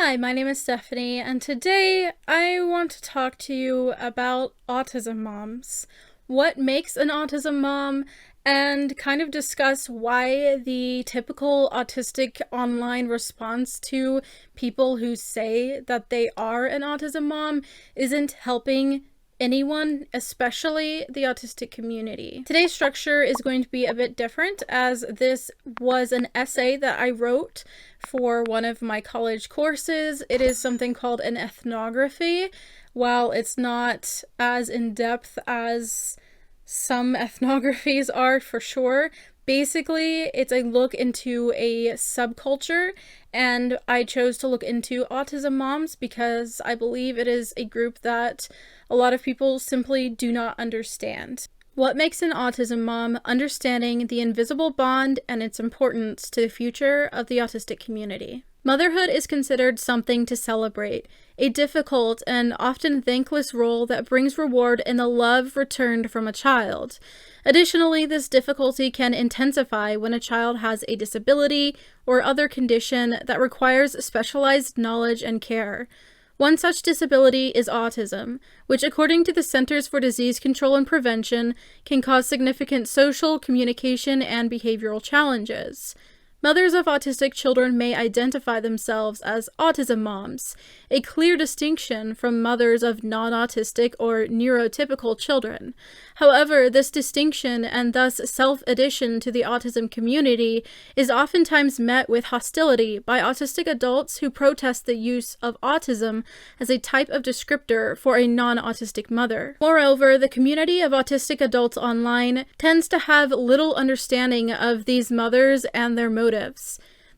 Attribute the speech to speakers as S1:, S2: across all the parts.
S1: Hi, my name is Stephanie, and today I want to talk to you about autism moms, what makes an autism mom, and kind of discuss why the typical autistic online response to people who say that they are an autism mom isn't helping anyone, especially the autistic community. Today's structure is going to be a bit different, as this was an essay that I wrote for one of my college courses. It is something called an ethnography. While it's not as in-depth as some ethnographies are for sure, basically it's a look into a subculture, and I chose to look into autism moms because I believe it is a group that a lot of people simply do not understand. What makes an autism mom? Understanding the invisible bond and its importance to the future of the autistic community. Motherhood is considered something to celebrate, a difficult and often thankless role that brings reward in the love returned from a child. Additionally, this difficulty can intensify when a child has a disability or other condition that requires specialized knowledge and care. One such disability is autism, which, according to the Centers for Disease Control and Prevention, can cause significant social, communication, and behavioral challenges. Mothers of autistic children may identify themselves as autism moms, a clear distinction from mothers of non-autistic or neurotypical children. However, this distinction and thus self-addition to the autism community is oftentimes met with hostility by autistic adults who protest the use of autism as a type of descriptor for a non-autistic mother. Moreover, the community of autistic adults online tends to have little understanding of these mothers and their motives.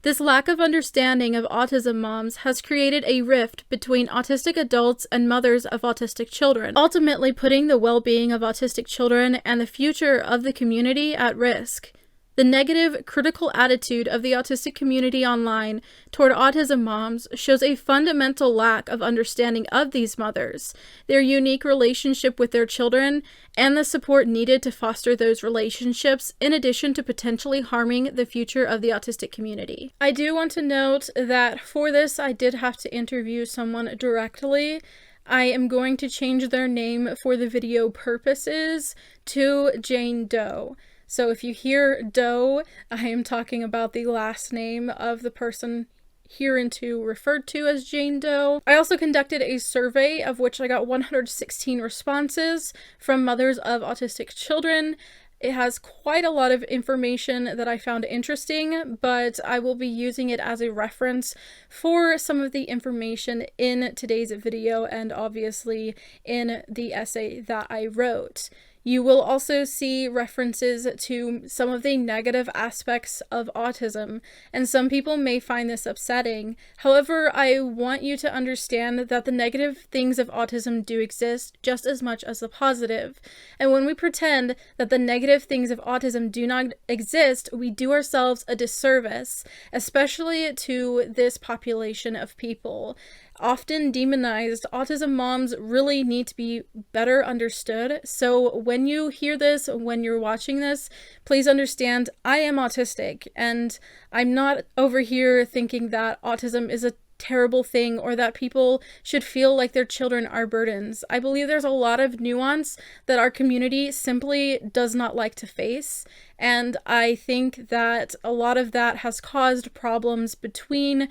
S1: This lack of understanding of autism moms has created a rift between autistic adults and mothers of autistic children, ultimately putting the well-being of autistic children and the future of the community at risk. The negative, critical attitude of the autistic community online toward autism moms shows a fundamental lack of understanding of these mothers, their unique relationship with their children, and the support needed to foster those relationships, in addition to potentially harming the future of the autistic community. I do want to note that for this, I did have to interview someone directly. I am going to change their name for the video purposes to Jane Doe. So if you hear Doe, I am talking about the last name of the person hereinto referred to as Jane Doe. I also conducted a survey of which I got 116 responses from mothers of autistic children. It has quite a lot of information that I found interesting, but I will be using it as a reference for some of the information in today's video and obviously in the essay that I wrote. You will also see references to some of the negative aspects of autism, and some people may find this upsetting. However, I want you to understand that the negative things of autism do exist just as much as the positive. And when we pretend that the negative things of autism do not exist, we do ourselves a disservice, especially to this population of people. Often demonized, autism moms really need to be better understood. So when you hear this, when you're watching this, please understand I am autistic, and I'm not over here thinking that autism is a terrible thing or that people should feel like their children are burdens. I believe there's a lot of nuance that our community simply does not like to face, and I think that a lot of that has caused problems between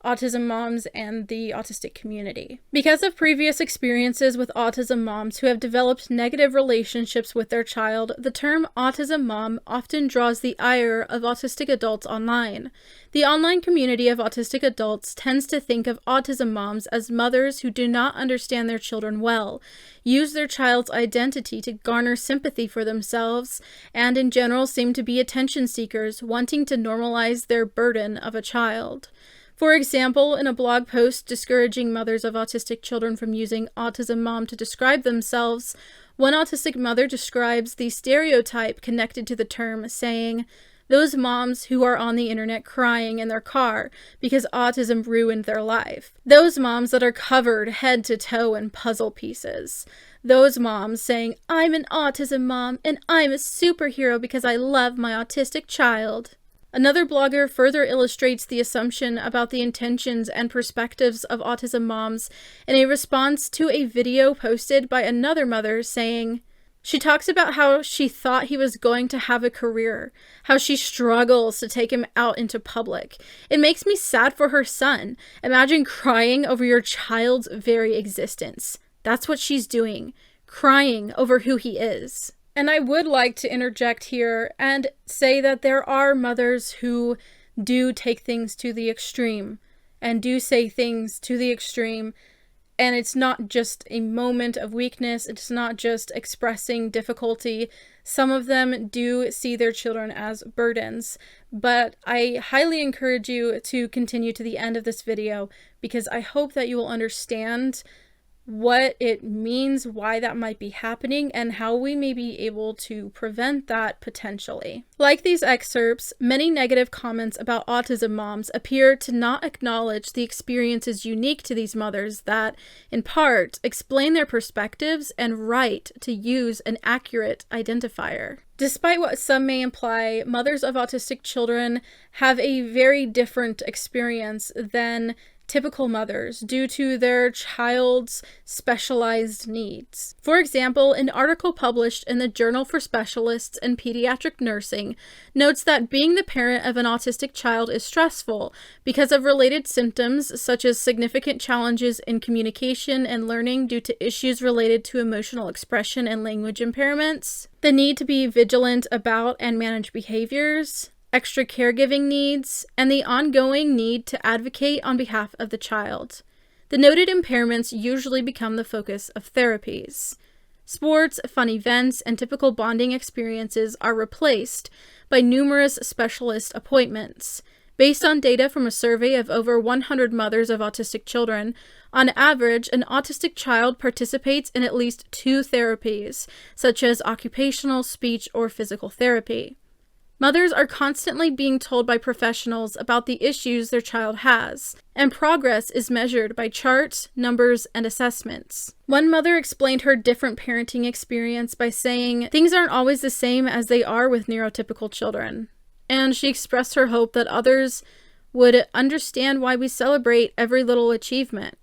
S1: autism moms and the autistic community. Because of previous experiences with autism moms who have developed negative relationships with their child, the term autism mom often draws the ire of autistic adults online. The online community of autistic adults tends to think of autism moms as mothers who do not understand their children well, use their child's identity to garner sympathy for themselves, and in general seem to be attention seekers wanting to normalize their burden of a child. For example, in a blog post discouraging mothers of autistic children from using autism mom to describe themselves, one autistic mother describes the stereotype connected to the term, saying, "Those moms who are on the internet crying in their car because autism ruined their life. Those moms that are covered head to toe in puzzle pieces. Those moms saying, 'I'm an autism mom and I'm a superhero because I love my autistic child.'" Another blogger further illustrates the assumption about the intentions and perspectives of autism moms in a response to a video posted by another mother saying, she talks about how she thought he was going to have a career, how she struggles to take him out into public. It makes me sad for her son. Imagine crying over your child's very existence. That's what she's doing, crying over who he is. And I would like to interject here and say that there are mothers who do take things to the extreme and do say things to the extreme. And it's not just a moment of weakness. It's not just expressing difficulty. Some of them do see their children as burdens. But I highly encourage you to continue to the end of this video because I hope that you will understand what it means, why that might be happening, and how we may be able to prevent that potentially. Like these excerpts, many negative comments about autism moms appear to not acknowledge the experiences unique to these mothers that, in part, explain their perspectives and right to use an accurate identifier. Despite what some may imply, mothers of autistic children have a very different experience than typical mothers due to their child's specialized needs. For example, an article published in the Journal for Specialists in Pediatric Nursing notes that being the parent of an autistic child is stressful because of related symptoms such as significant challenges in communication and learning due to issues related to emotional expression and language impairments, the need to be vigilant about and manage behaviors, extra caregiving needs, and the ongoing need to advocate on behalf of the child. The noted impairments usually become the focus of therapies. Sports, fun events, and typical bonding experiences are replaced by numerous specialist appointments. Based on data from a survey of over 100 mothers of autistic children, on average, an autistic child participates in at least 2 therapies, such as occupational, speech, or physical therapy. Mothers are constantly being told by professionals about the issues their child has, and progress is measured by charts, numbers, and assessments. One mother explained her different parenting experience by saying, "Things aren't always the same as they are with neurotypical children." And she expressed her hope that others would understand why we celebrate every little achievement.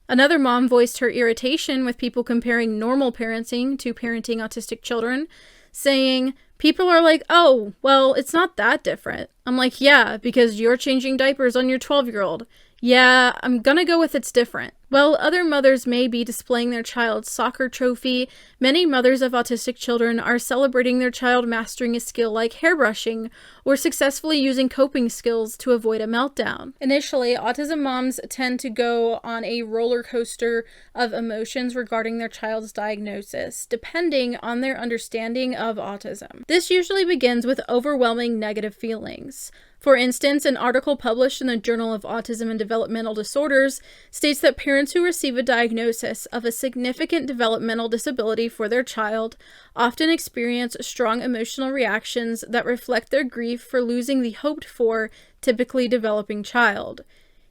S1: Another mom voiced her irritation with people comparing normal parenting to parenting autistic children, saying, "People are like, oh, well, it's not that different." I'm like, yeah, because you're changing diapers on your 12-year-old. Yeah, I'm gonna go with it's different. While other mothers may be displaying their child's soccer trophy, many mothers of autistic children are celebrating their child mastering a skill like hairbrushing or successfully using coping skills to avoid a meltdown. Initially, autism moms tend to go on a roller coaster of emotions regarding their child's diagnosis, depending on their understanding of autism. This usually begins with overwhelming negative feelings. For instance, an article published in the Journal of Autism and Developmental Disorders states that parents who receive a diagnosis of a significant developmental disability for their child often experience strong emotional reactions that reflect their grief for losing the hoped-for, typically developing child.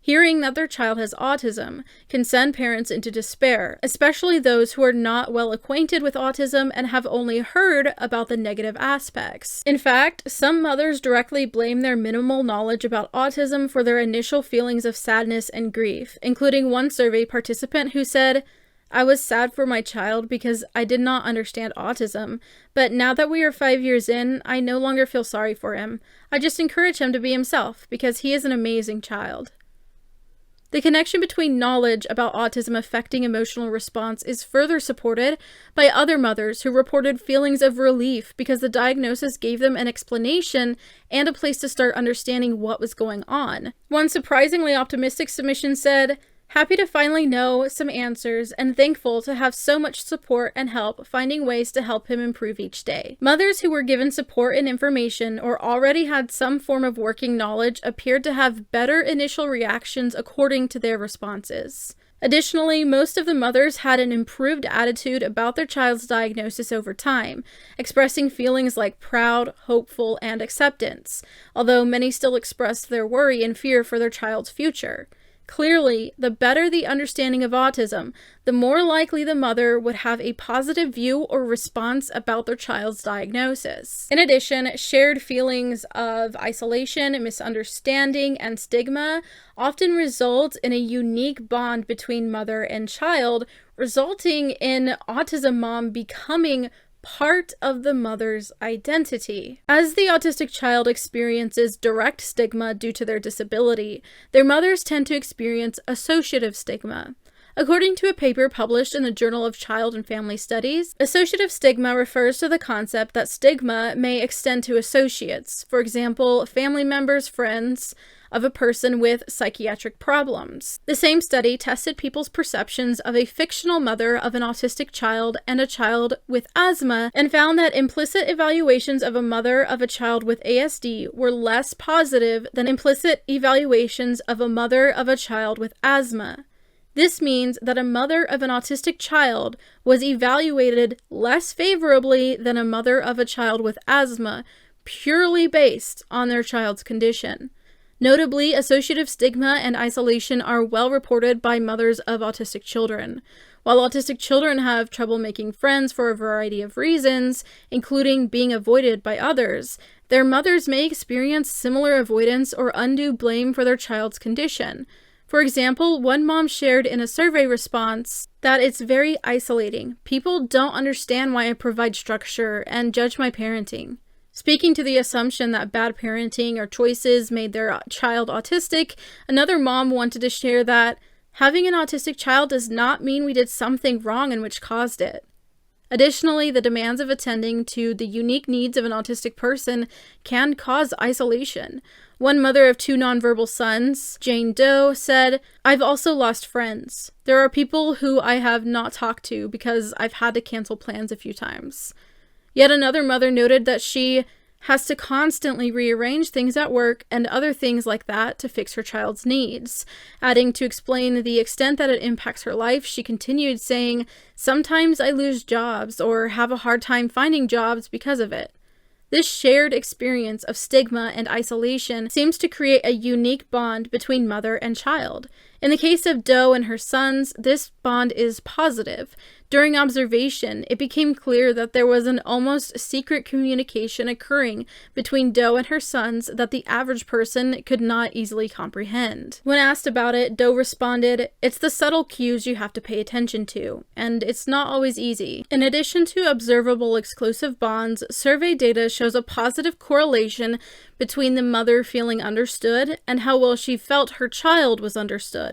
S1: Hearing that their child has autism can send parents into despair, especially those who are not well acquainted with autism and have only heard about the negative aspects. In fact, some mothers directly blame their minimal knowledge about autism for their initial feelings of sadness and grief, including one survey participant who said, "I was sad for my child because I did not understand autism, but now that we are 5 years in, I no longer feel sorry for him. I just encourage him to be himself because he is an amazing child." The connection between knowledge about autism affecting emotional response is further supported by other mothers who reported feelings of relief because the diagnosis gave them an explanation and a place to start understanding what was going on. One surprisingly optimistic submission said, "Happy to finally know some answers and thankful to have so much support and help finding ways to help him improve each day." Mothers who were given support and information or already had some form of working knowledge appeared to have better initial reactions according to their responses. Additionally, most of the mothers had an improved attitude about their child's diagnosis over time, expressing feelings like proud, hopeful, and acceptance, although many still expressed their worry and fear for their child's future. Clearly, the better the understanding of autism, the more likely the mother would have a positive view or response about their child's diagnosis. In addition, shared feelings of isolation, misunderstanding, and stigma often result in a unique bond between mother and child, resulting in autism mom becoming part of the mother's identity. As the autistic child experiences direct stigma due to their disability, their mothers tend to experience associative stigma. According to a paper published in the Journal of Child and Family Studies, associative stigma refers to the concept that stigma may extend to associates, for example, family members, friends, of a person with psychiatric problems. The same study tested people's perceptions of a fictional mother of an autistic child and a child with asthma and found that implicit evaluations of a mother of a child with ASD were less positive than implicit evaluations of a mother of a child with asthma. This means that a mother of an autistic child was evaluated less favorably than a mother of a child with asthma, purely based on their child's condition. Notably, associative stigma and isolation are well reported by mothers of autistic children. While autistic children have trouble making friends for a variety of reasons, including being avoided by others, their mothers may experience similar avoidance or undue blame for their child's condition. For example, one mom shared in a survey response that it's very isolating. People don't understand why I provide structure and judge my parenting. Speaking to the assumption that bad parenting or choices made their child autistic, another mom wanted to share that having an autistic child does not mean we did something wrong and which caused it. Additionally, the demands of attending to the unique needs of an autistic person can cause isolation. One mother of 2 nonverbal sons, Jane Doe, said, "I've also lost friends. There are people who I have not talked to because I've had to cancel plans a few times." Yet another mother noted that she has to constantly rearrange things at work and other things like that to fix her child's needs. Adding to explain the extent that it impacts her life, she continued saying, "Sometimes I lose jobs or have a hard time finding jobs because of it." This shared experience of stigma and isolation seems to create a unique bond between mother and child. In the case of Doe and her sons, this bond is positive. During observation, it became clear that there was an almost secret communication occurring between Doe and her sons that the average person could not easily comprehend. When asked about it, Doe responded, "It's the subtle cues you have to pay attention to, and it's not always easy." In addition to observable exclusive bonds, survey data shows a positive correlation between the mother feeling understood and how well she felt her child was understood.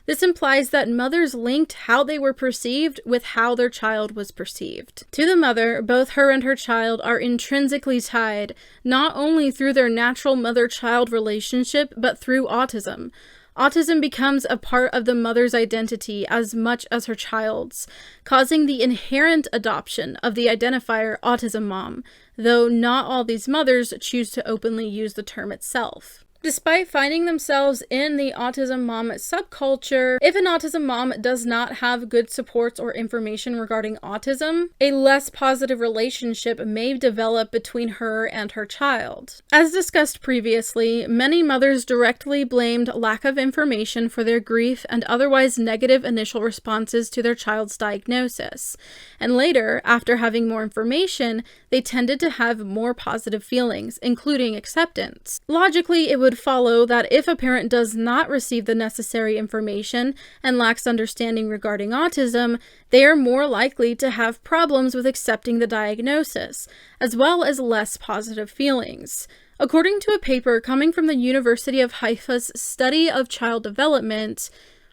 S1: This implies that mothers linked how they were perceived with how their child was perceived. To the mother, both her and her child are intrinsically tied, not only through their natural mother-child relationship, but through autism. Autism becomes a part of the mother's identity as much as her child's, causing the inherent adoption of the identifier autism mom, though not all these mothers choose to openly use the term itself. Despite finding themselves in the autism mom subculture, if an autism mom does not have good supports or information regarding autism, a less positive relationship may develop between her and her child. As discussed previously, many mothers directly blamed lack of information for their grief and otherwise negative initial responses to their child's diagnosis. And later, after having more information, they tended to have more positive feelings, including acceptance. Logically, it would follow that if a parent does not receive the necessary information and lacks understanding regarding autism, they are more likely to have problems with accepting the diagnosis, as well as less positive feelings. According to a paper coming from the University of Haifa's study of child development,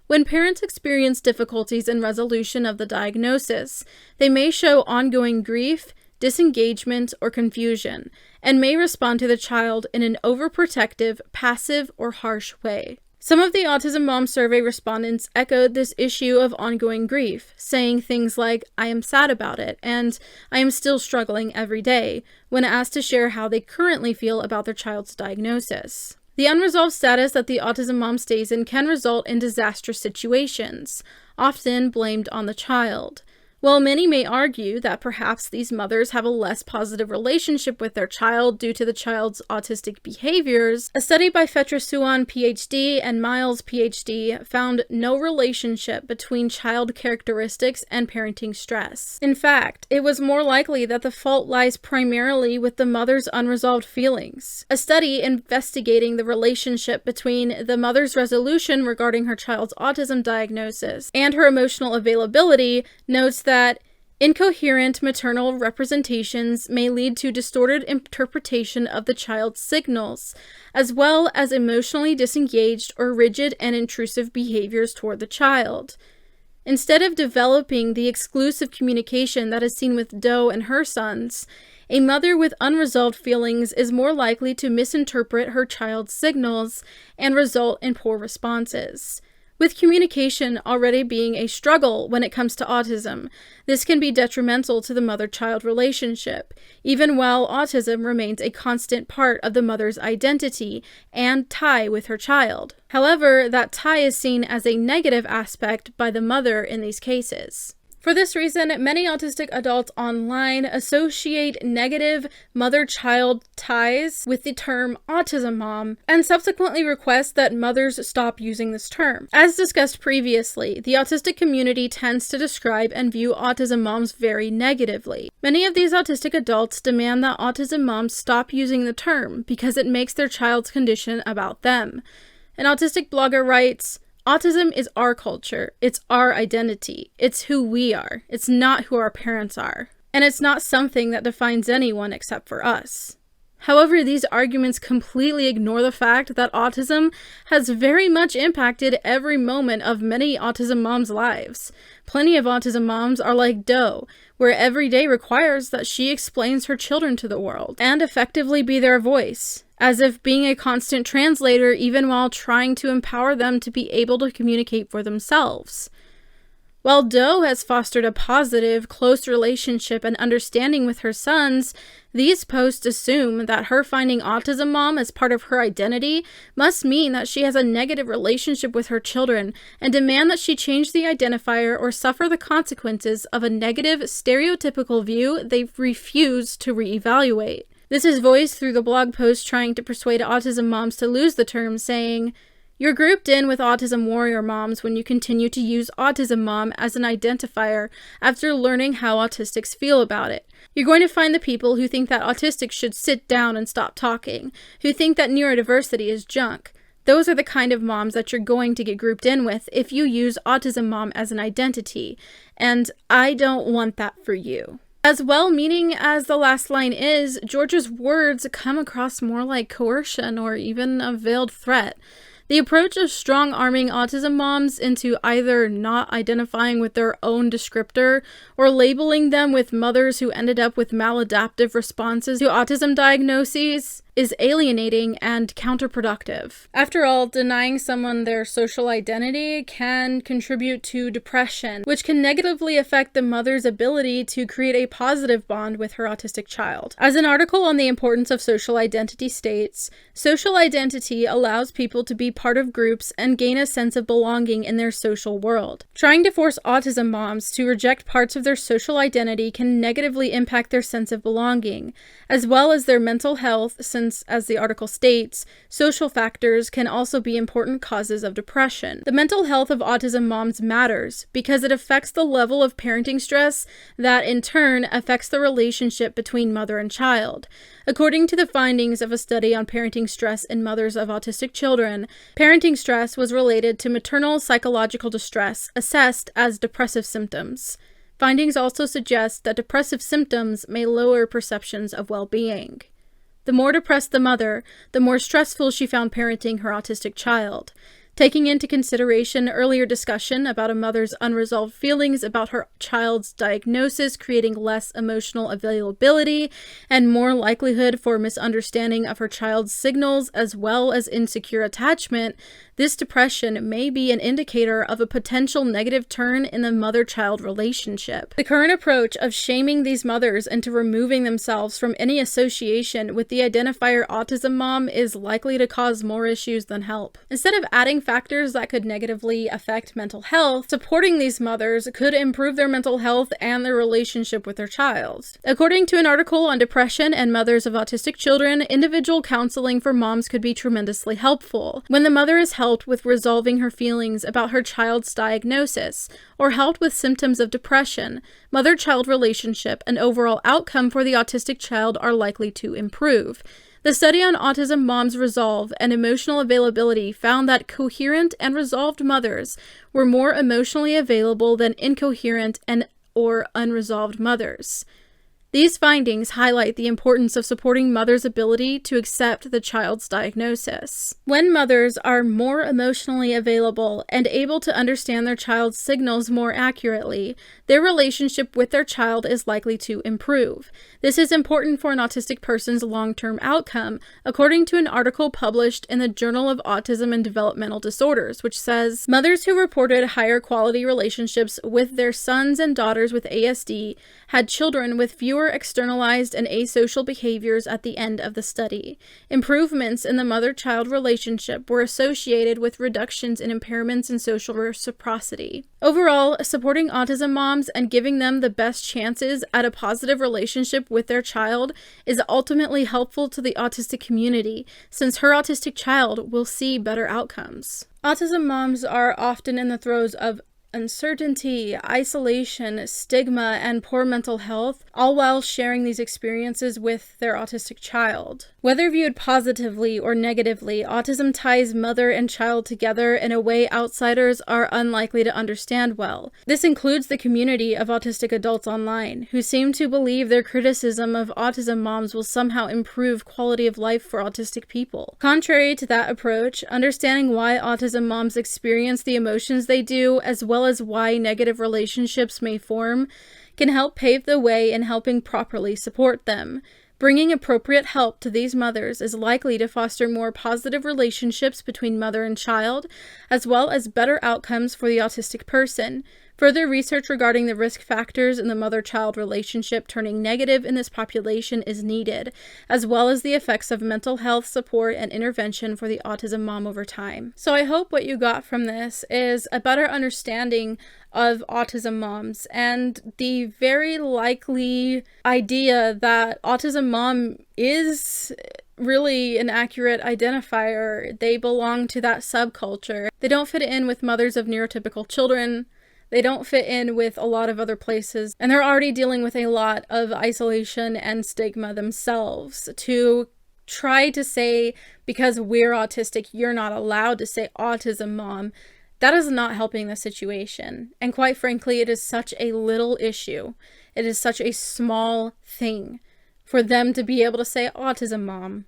S1: when parents experience difficulties in resolution of the diagnosis, they may show ongoing grief, disengagement, or confusion, and may respond to the child in an overprotective, passive, or harsh way. Some of the Autism Mom survey respondents echoed this issue of ongoing grief, saying things like, "I am sad about it," and "I am still struggling every day," when asked to share how they currently feel about their child's diagnosis. The unresolved status that the autism mom stays in can result in disastrous situations, often blamed on the child. While many may argue that perhaps these mothers have a less positive relationship with their child due to the child's autistic behaviors, a study by Fetrasuan, PhD, and Miles, PhD, found no relationship between child characteristics and parenting stress. In fact, it was more likely that the fault lies primarily with the mother's unresolved feelings. A study investigating the relationship between the mother's resolution regarding her child's autism diagnosis and her emotional availability notes that incoherent maternal representations may lead to distorted interpretation of the child's signals, as well as emotionally disengaged or rigid and intrusive behaviors toward the child. Instead of developing the exclusive communication that is seen with Doe and her sons, a mother with unresolved feelings is more likely to misinterpret her child's signals and result in poor responses. With communication already being a struggle when it comes to autism, this can be detrimental to the mother-child relationship, even while autism remains a constant part of the mother's identity and tie with her child. However, that tie is seen as a negative aspect by the mother in these cases. For this reason, many autistic adults online associate negative mother-child ties with the term autism mom and subsequently request that mothers stop using this term. As discussed previously, the autistic community tends to describe and view autism moms very negatively. Many of these autistic adults demand that autism moms stop using the term because it makes their child's condition about them. An autistic blogger writes, "Autism is our culture, it's our identity, it's who we are, it's not who our parents are, and it's not something that defines anyone except for us." However, these arguments completely ignore the fact that autism has very much impacted every moment of many autism moms' lives. Plenty of autism moms are like Doe, where every day requires that she explains her children to the world and effectively be their voice, as if being a constant translator even while trying to empower them to be able to communicate for themselves. While Doe has fostered a positive, close relationship and understanding with her sons, these posts assume that her finding autism mom as part of her identity must mean that she has a negative relationship with her children and demand that she change the identifier or suffer the consequences of a negative, stereotypical view they refuse to reevaluate. This is voiced through the blog post trying to persuade autism moms to lose the term, saying, "You're grouped in with autism warrior moms when you continue to use autism mom as an identifier after learning how autistics feel about it. You're going to find the people who think that autistics should sit down and stop talking, who think that neurodiversity is junk. Those are the kind of moms that you're going to get grouped in with if you use autism mom as an identity, and I don't want that for you." As well-meaning as the last line is, George's words come across more like coercion or even a veiled threat. The approach of strong-arming autism moms into either not identifying with their own descriptor or labeling them with mothers who ended up with maladaptive responses to autism diagnoses is alienating and counterproductive. After all, denying someone their social identity can contribute to depression, which can negatively affect the mother's ability to create a positive bond with her autistic child. As an article on the importance of social identity states, social identity allows people to be part of groups and gain a sense of belonging in their social world. Trying to force autism moms to reject parts of their social identity can negatively impact their sense of belonging, as well as their mental health, since, as the article states, social factors can also be important causes of depression. The mental health of autism moms matters because it affects the level of parenting stress that, in turn, affects the relationship between mother and child. According to the findings of a study on parenting stress in mothers of autistic children, parenting stress was related to maternal psychological distress assessed as depressive symptoms. Findings also suggest that depressive symptoms may lower perceptions of well-being. The more depressed the mother, the more stressful she found parenting her autistic child. Taking into consideration earlier discussion about a mother's unresolved feelings about her child's diagnosis creating less emotional availability and more likelihood for misunderstanding of her child's signals as well as insecure attachment, This depression may be an indicator of a potential negative turn in the mother-child relationship. The current approach of shaming these mothers into removing themselves from any association with the identifier autism mom is likely to cause more issues than help. Instead of adding factors that could negatively affect mental health, supporting these mothers could improve their mental health and their relationship with their child. According to an article on depression and mothers of autistic children, individual counseling for moms could be tremendously helpful. When the mother is helped with resolving her feelings about her child's diagnosis, or helped with symptoms of depression, mother-child relationship and overall outcome for the autistic child are likely to improve. The study on autism moms' resolve and emotional availability found that coherent and resolved mothers were more emotionally available than incoherent or unresolved mothers. These findings highlight the importance of supporting mothers' ability to accept the child's diagnosis. When mothers are more emotionally available and able to understand their child's signals more accurately, their relationship with their child is likely to improve. This is important for an autistic person's long-term outcome, according to an article published in the Journal of Autism and Developmental Disorders, which says, mothers who reported higher quality relationships with their sons and daughters with ASD had children with fewer externalized and asocial behaviors at the end of the study. Improvements in the mother-child relationship were associated with reductions in impairments in social reciprocity. Overall, supporting autism moms and giving them the best chances at a positive relationship with their child is ultimately helpful to the autistic community, since her autistic child will see better outcomes. Autism moms are often in the throes of uncertainty, isolation, stigma, and poor mental health, all while sharing these experiences with their autistic child. Whether viewed positively or negatively, autism ties mother and child together in a way outsiders are unlikely to understand well. This includes the community of autistic adults online, who seem to believe their criticism of autism moms will somehow improve quality of life for autistic people. Contrary to that approach, understanding why autism moms experience the emotions they do, as well as why negative relationships may form, can help pave the way in helping properly support them. Bringing appropriate help to these mothers is likely to foster more positive relationships between mother and child, as well as better outcomes for the autistic person. Further research regarding the risk factors in the mother-child relationship turning negative in this population is needed, as well as the effects of mental health support and intervention for the autism mom over time. So I hope what you got from this is a better understanding of autism moms and the very likely idea that autism mom is really an accurate identifier. They belong to that subculture. They don't fit in with mothers of neurotypical children. They don't fit in with a lot of other places, and they're already dealing with a lot of isolation and stigma themselves. To try to say, because we're autistic, you're not allowed to say autism mom, that is not helping the situation. And quite frankly, it is such a little issue. It is such a small thing for them to be able to say autism mom.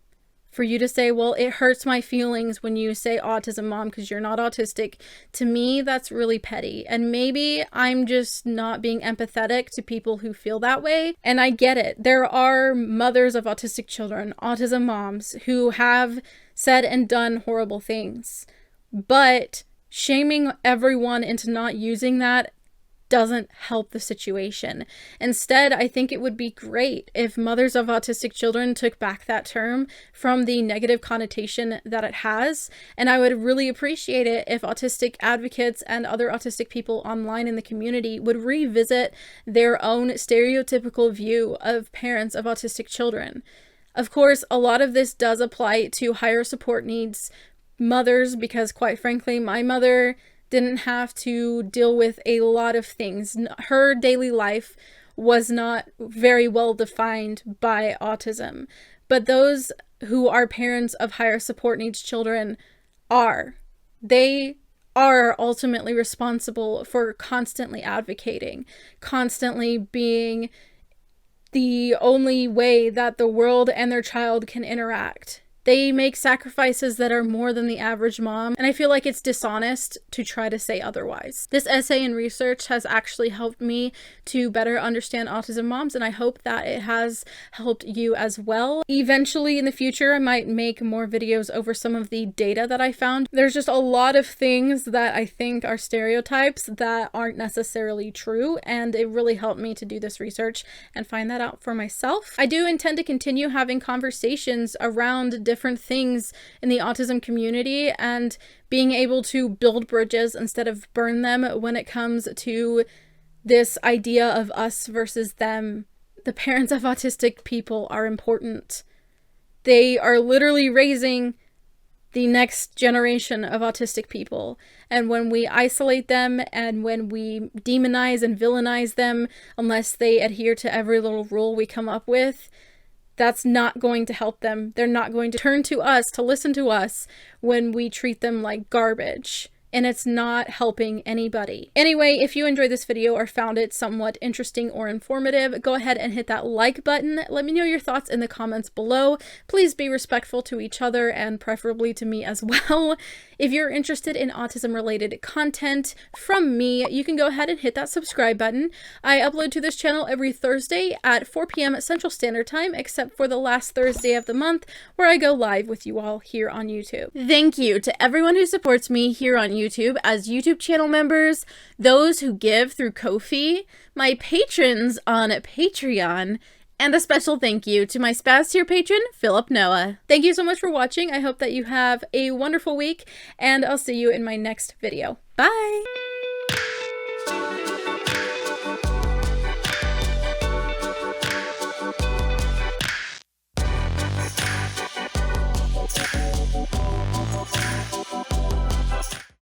S1: For you to say, well, it hurts my feelings when you say autism mom because you're not autistic. To me, that's really petty. And maybe I'm just not being empathetic to people who feel that way. And I get it. There are mothers of autistic children, autism moms, who have said and done horrible things. But shaming everyone into not using that doesn't help the situation. Instead, I think it would be great if mothers of autistic children took back that term from the negative connotation that it has, and I would really appreciate it if autistic advocates and other autistic people online in the community would revisit their own stereotypical view of parents of autistic children. Of course, a lot of this does apply to higher support needs mothers, because quite frankly, my mother didn't have to deal with a lot of things. Her daily life was not very well defined by autism. But those who are parents of higher support needs children are. They are ultimately responsible for constantly advocating, constantly being the only way that the world and their child can interact. They make sacrifices that are more than the average mom, and I feel like it's dishonest to try to say otherwise. This essay and research has actually helped me to better understand autism moms, and I hope that it has helped you as well. Eventually in the future, I might make more videos over some of the data that I found. There's just a lot of things that I think are stereotypes that aren't necessarily true, and it really helped me to do this research and find that out for myself. I do intend to continue having conversations around different things in the autism community and being able to build bridges instead of burn them when it comes to this idea of us versus them. The parents of autistic people are important. They are literally raising the next generation of autistic people. And when we isolate them and when we demonize and villainize them, unless they adhere to every little rule we come up with, that's not going to help them. They're not going to turn to us, to listen to us when we treat them like garbage. And it's not helping anybody. Anyway, if you enjoyed this video or found it somewhat interesting or informative, go ahead and hit that like button. Let me know your thoughts in the comments below. Please be respectful to each other and preferably to me as well. If you're interested in autism-related content from me, you can go ahead and hit that subscribe button. I upload to this channel every Thursday at 4 p.m. Central Standard Time, except for the last Thursday of the month, where I go live with you all here on YouTube. Thank you to everyone who supports me here on YouTube as YouTube channel members, those who give through Ko-fi, my patrons on Patreon, and a special thank you to my Spaz tier patron, Philip Noah. Thank you so much for watching. I hope that you have a wonderful week, and I'll see you in my next video. Bye!